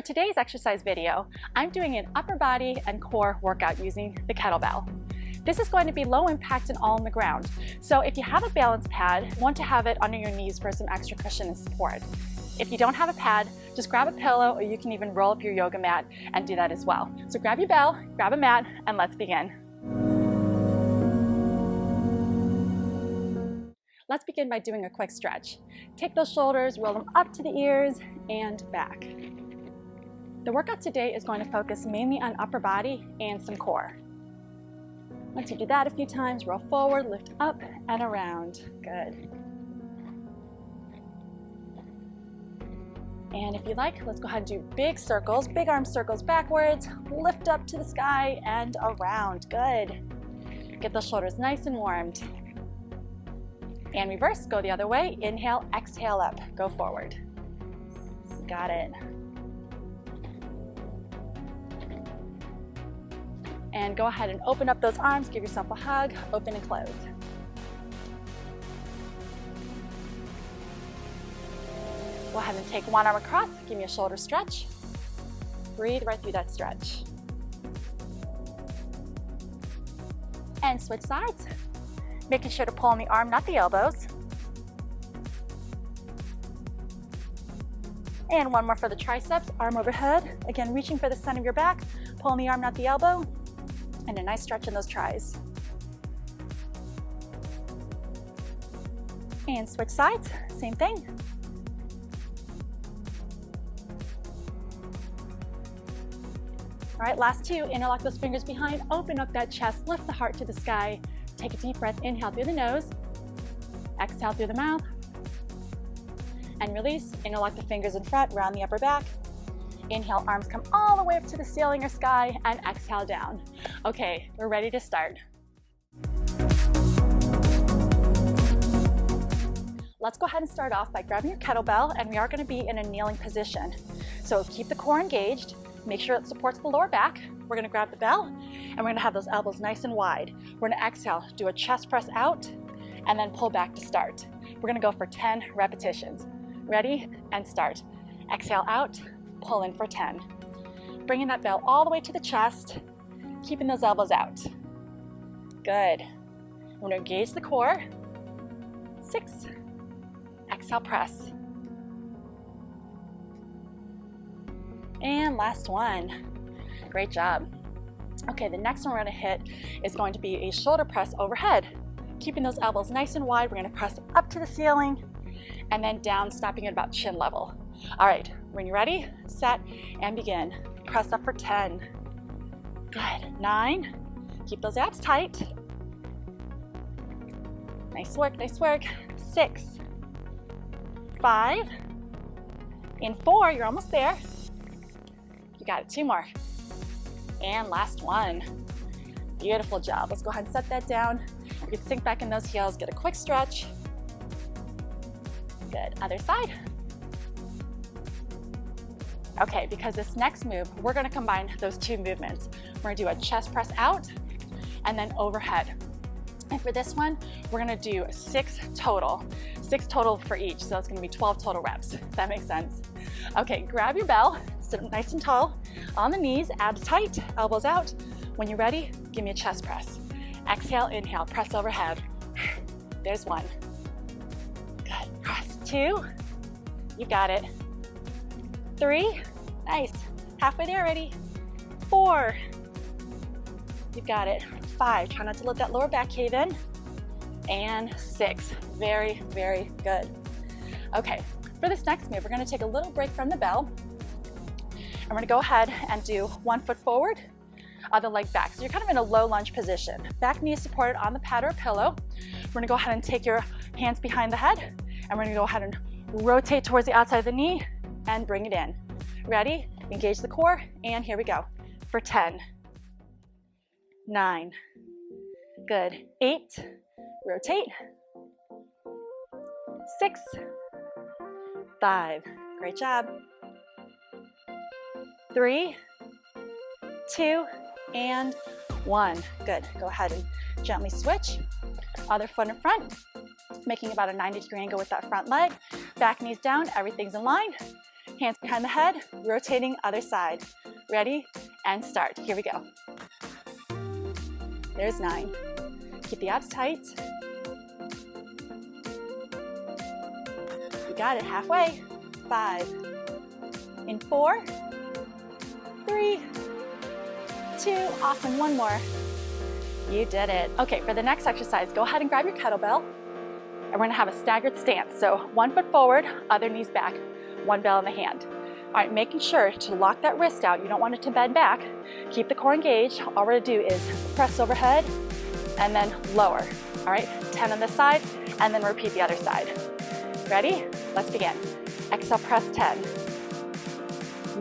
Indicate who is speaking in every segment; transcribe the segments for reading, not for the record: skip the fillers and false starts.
Speaker 1: today's exercise video, I'm doing an upper body and core workout using the kettlebell. This is going to be low impact and all on the ground. So if you have a balance pad, you want to have it under your knees for some extra cushion and support. If you don't have a pad, just grab a pillow, or you can even roll up your yoga mat and do that as well. So grab your bell, grab a mat, and let's begin. Let's begin by doing a quick stretch. Take those shoulders, roll them up to the ears and back. The workout today is going to focus mainly on upper body and some core. Once you do that a few times, roll forward, lift up and around. Good. And if you like, let's go ahead and do big circles, big arm circles backwards, lift up to the sky and around. Good. Get those shoulders nice and warmed. And reverse, go the other way. Inhale, exhale up, go forward. Got it. And go ahead and open up those arms, give yourself a hug, open and close. Go ahead and take one arm across, give me a shoulder stretch. Breathe right through that stretch. And switch sides. Making sure to pull on the arm, not the elbows. And one more for the triceps, arm overhead. Again, reaching for the center of your back, pulling the arm, not the elbow. And a nice stretch in those tris. And switch sides, same thing. All right, last two, interlock those fingers behind, open up that chest, lift the heart to the sky. Take a deep breath, inhale through the nose, exhale through the mouth, and release. Interlock the fingers in front, round the upper back. Inhale, arms come all the way up to the ceiling or sky, and exhale down. Okay, we're ready to start. Let's go ahead and start off by grabbing your kettlebell, and we are going to be in a kneeling position. So keep the core engaged, make sure it supports the lower back. We're going to grab the bell, and we're going to have those elbows nice and wide. We're going to exhale, do a chest press out, and then pull back to start. We're going to go for 10 repetitions. Ready? And start. Exhale out, pull in for 10. Bringing that bell all the way to the chest, keeping those elbows out. Good. I'm going to engage the core. 6. Exhale, press. And last one. Great job. Okay, the next one we're going to hit is going to be a shoulder press overhead. Keeping those elbows nice and wide, we're going to press up to the ceiling and then down, stopping at about chin level. All right, when you're ready, set and begin. Press up for 10. Good. 9. Keep those abs tight. Nice work, nice work. 6. 5. In 4, you're almost there. You got it. 2 more. And last one. Beautiful job. Let's go ahead and set that down. You can sink back in those heels, get a quick stretch. Good. Other side. Okay, because this next move, we're going to combine those two movements. We're going to do a chest press out and then overhead. And for this one, we're going to do 6 total. 6 total for each, so it's going to be 12 total reps, if that makes sense. Okay, grab your bell, sit up nice and tall, on the knees, abs tight, elbows out. When you're ready, give me a chest press. Exhale, inhale, press overhead. There's 1. Good, press. 2, you got it. 3, nice, halfway there already. 4, you've got it. 5, try not to let that lower back cave in. And 6, very, very good. Okay, for this next move, we're going to take a little break from the bell. And we're going to go ahead and do 1 foot forward, other leg back. So you're kind of in a low lunge position. Back knee is supported on the pad or a pillow. We're going to go ahead and take your hands behind the head, and we're going to go ahead and rotate towards the outside of the knee and bring it in. Ready? Engage the core, and here we go. For 10. 9. Good. 8. Rotate. 6. 5. Great job. 3, 2, and 1. Good. Go ahead and gently switch. Other foot in front, making about a 90-degree angle with that front leg. Back knees down, everything's in line. Hands behind the head, rotating other side. Ready, and start. Here we go. There's 9. Keep the abs tight. You got it, halfway. 5. In 4, 3, 2, awesome, 1 more. You did it. Okay, for the next exercise, go ahead and grab your kettlebell, and we're gonna have a staggered stance. So 1 foot forward, other knees back, 1 bell in the hand. All right, making sure to lock that wrist out. You don't want it to bend back. Keep the core engaged. All we're gonna do is press overhead and then lower. All right, 10 on this side, and then repeat the other side. Ready? Let's begin. Exhale, press 10.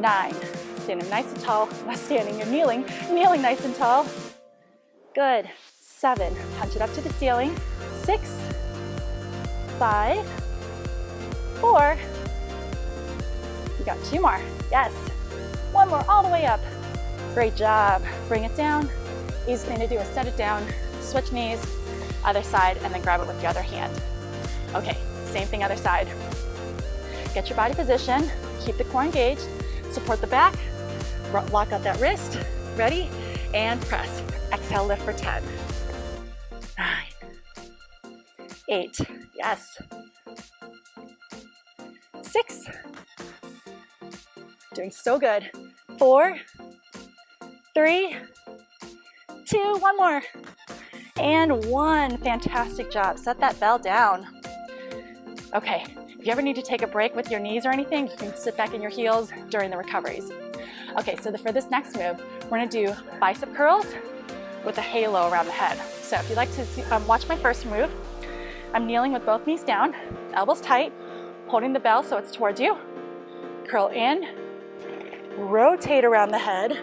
Speaker 1: 9. Standing nice and tall. Not standing, you're kneeling. Kneeling nice and tall. Good. 7. Punch it up to the ceiling. 6. 5. 4. You got 2 more. Yes. 1 more all the way up. Great job. Bring it down. Easy thing to do is set it down, switch knees, other side, and then grab it with your other hand. Okay, same thing, other side. Get your body position. Keep the core engaged. Support the back. Lock out that wrist. Ready? And press. Exhale, lift for 10. 9. 8. Yes. 6. Doing so good. 4. 3. 2. 1 more. And 1. Fantastic job. Set that bell down. Okay. If you ever need to take a break with your knees or anything, you can sit back in your heels during the recoveries. Okay, so for this next move, we're gonna do bicep curls with a halo around the head. So if you'd like to see, watch my first move, I'm kneeling with both knees down, elbows tight, holding the bell so it's towards you. Curl in, rotate around the head,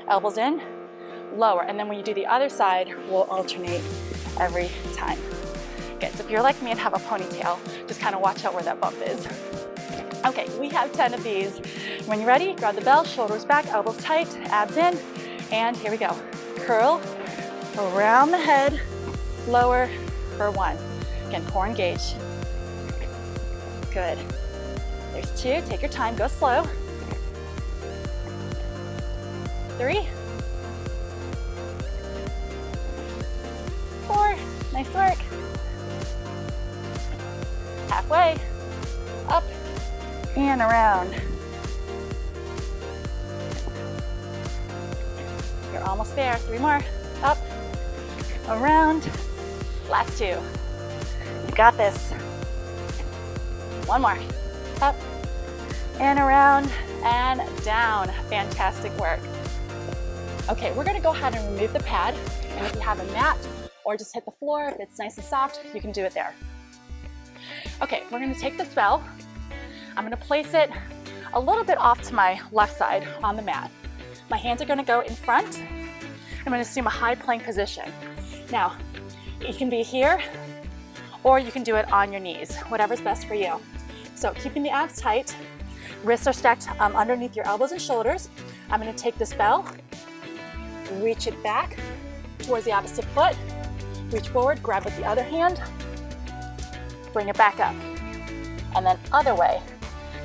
Speaker 1: elbows in, lower. And then when you do the other side, we'll alternate every time. Okay, so if you're like me and have a ponytail, just kind of watch out where that bump is. Okay, we have 10 of these. When you're ready, grab the bell, shoulders back, elbows tight, abs in, and here we go. Curl around the head, lower for 1. Again, core engaged. Good. There's 2, take your time, go slow. 3. 4, nice work. Halfway, up and around. You're almost there. 3 more, up, around. Last 2. You got this. 1 more, up and around and down. Fantastic work. Okay, we're gonna go ahead and remove the pad. And if you have a mat or just hit the floor, if it's nice and soft, you can do it there. Okay, we're gonna take this bell. I'm gonna place it a little bit off to my left side on the mat. My hands are gonna go in front. I'm gonna assume a high plank position. Now, you can be here, or you can do it on your knees, whatever's best for you. So keeping the abs tight, wrists are stacked underneath your elbows and shoulders. I'm gonna take this bell, reach it back towards the opposite foot, reach forward, grab with the other hand, bring it back up. And then other way,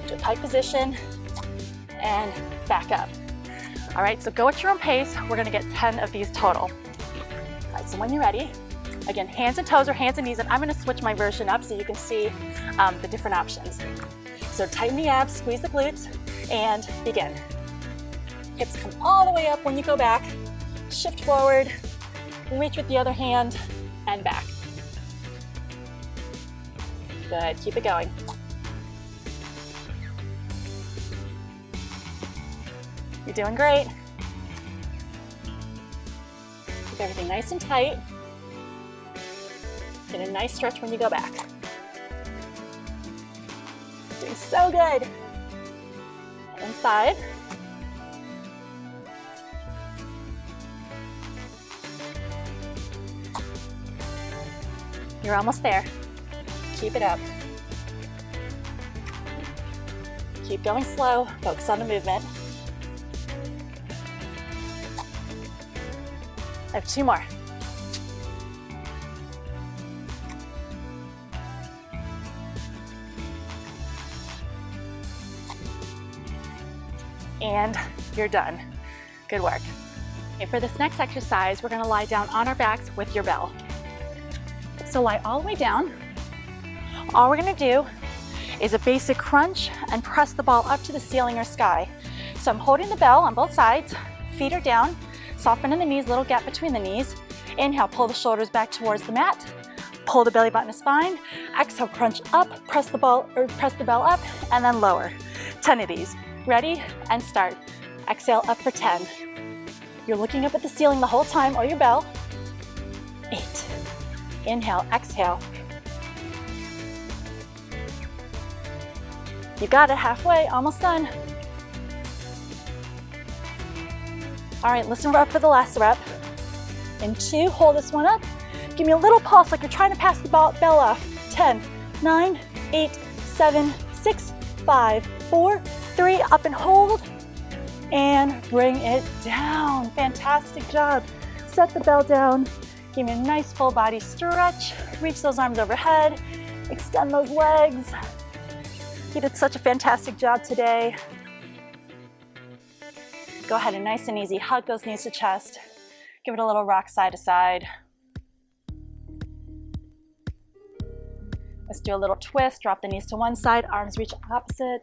Speaker 1: to a tight position, and back up. All right, so go at your own pace. We're gonna get 10 of these total. All right, so when you're ready, again, hands and toes or hands and knees, and I'm gonna switch my version up so you can see the different options. So tighten the abs, squeeze the glutes, and begin. Hips come all the way up when you go back. Shift forward, reach with the other hand, and back. Good, keep it going. You're doing great. Keep everything nice and tight. Get a nice stretch when you go back. Doing so good. Inside. You're almost there. Keep it up. Keep going slow. Focus on the movement. I have 2 more. and you're done. Good work. Okay, for this next exercise, we're gonna lie down on our backs with your bell. So lie all the way down. All we're gonna do is a basic crunch and press the ball up to the ceiling or sky. So I'm holding the bell on both sides, feet are down, soften in the knees, little gap between the knees. Inhale, pull the shoulders back towards the mat, pull the belly button to spine. Exhale, crunch up, press the bell up, and then lower. 10 of these. Ready? And start. Exhale up for 10. You're looking up at the ceiling the whole time or your bell. 8. Inhale, exhale. You got it, halfway, almost done. All right, listen up for the last rep. In 2, hold this one up. Give me a little pulse like you're trying to pass the bell off. 10, 9, 8, 7, 6, 5, 4, 3, up and hold. And bring it down. Fantastic job. Set the bell down. Give me a nice full body stretch. Reach those arms overhead. Extend those legs. You did such a fantastic job today. Go ahead and nice and easy, hug those knees to chest. Give it a little rock side to side. Let's do a little twist, drop the knees to one side, arms reach opposite.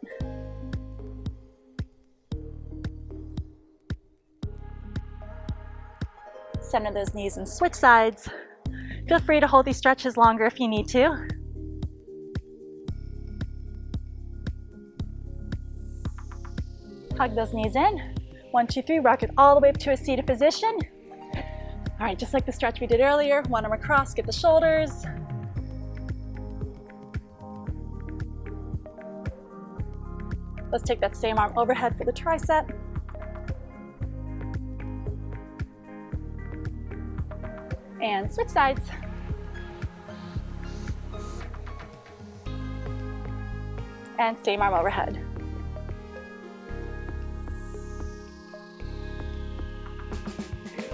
Speaker 1: Center those knees and switch sides. Feel free to hold these stretches longer if you need to. Hug those knees in. 1, 2, 3, rock it all the way up to a seated position. All right, just like the stretch we did earlier, one arm across, get the shoulders. Let's take that same arm overhead for the tricep. And switch sides. And same arm overhead.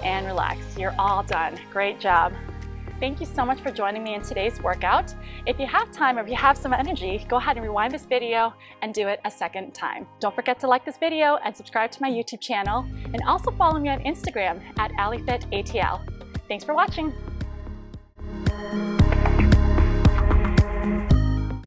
Speaker 1: And relax, you're all done. Great job. Thank you so much for joining me in today's workout. If you have time or if you have some energy, go ahead and rewind this video and do it a second time. Don't forget to like this video and subscribe to my YouTube channel, and also follow me on Instagram at Allyfitatl. Thanks for watching.